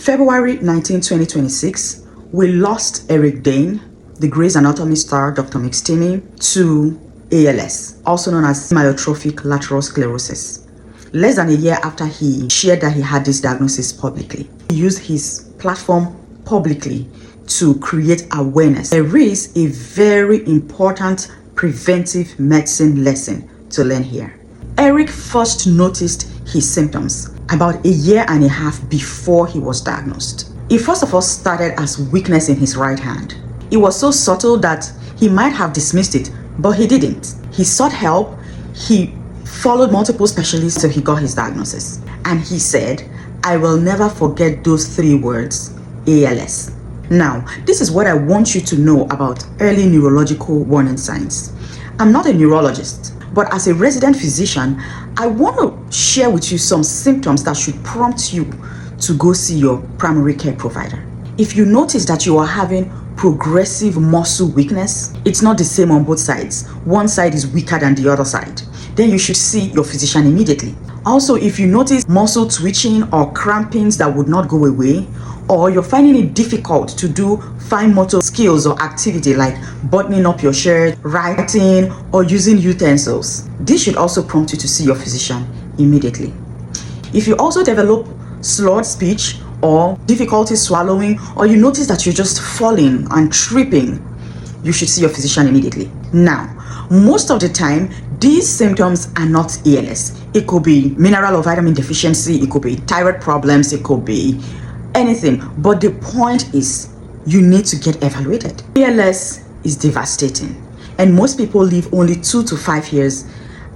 February 19, 2026, we lost Eric Dane, the Grey's Anatomy star Dr. McSteamy, to ALS, also known as amyotrophic lateral sclerosis. Less than a year after he shared that he had this diagnosis publicly, he used his platform publicly to create awareness. There is a very important preventive medicine lesson to learn here. Eric first noticed his symptoms about a year and a half before he was diagnosed. It first of all started as weakness in his right hand. It was so subtle that he might have dismissed it, but he didn't. He sought help. He followed multiple specialists till he got his diagnosis. And he said, "I will never forget those 3 words, ALS." Now, this is what I want you to know about early neurological warning signs. I'm not a neurologist, but as a resident physician, I want to share with you some symptoms that should prompt you to go see your primary care provider. If you notice that you are having progressive muscle weakness, it's not the same on both sides. One side is weaker than the other side, then you should see your physician immediately. Also, if you notice muscle twitching or crampings that would not go away, or you're finding it difficult to do fine motor skills or activity like buttoning up your shirt, writing, or using utensils, this should also prompt you to see your physician immediately. If you also develop slurred speech or difficulty swallowing, or you notice that you're just falling and tripping, you should see your physician immediately. Now, most of the time, these symptoms are not ALS. It could be mineral or vitamin deficiency, it could be thyroid problems, it could be anything. But the point is, you need to get evaluated. ALS is devastating, and most people live only 2 to 5 years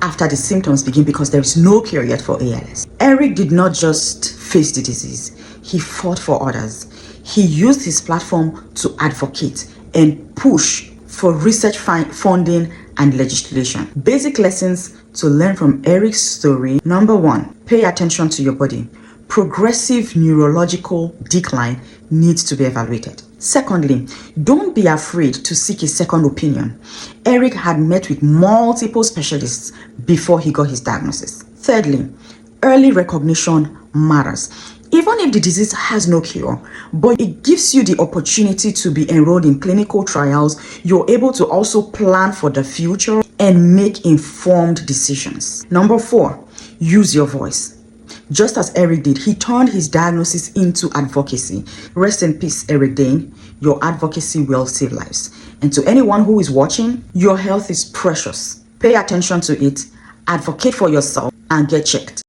after the symptoms begin because there is no cure yet for ALS. Eric did not just face the disease, he fought for others. He used his platform to advocate and push for research funding and legislation. Basic lessons to learn from Eric's story. Number 1, pay attention to your body. Progressive neurological decline needs to be evaluated. Secondly, don't be afraid to seek a second opinion. Eric had met with multiple specialists before he got his diagnosis. Thirdly, early recognition matters. Even if the disease has no cure, but it gives you the opportunity to be enrolled in clinical trials, you're able to also plan for the future and make informed decisions. Number 4, use your voice. Just as Eric did, he turned his diagnosis into advocacy. Rest in peace, Eric Dane. Your advocacy will save lives. And to anyone who is watching, your health is precious. Pay attention to it, advocate for yourself, and get checked.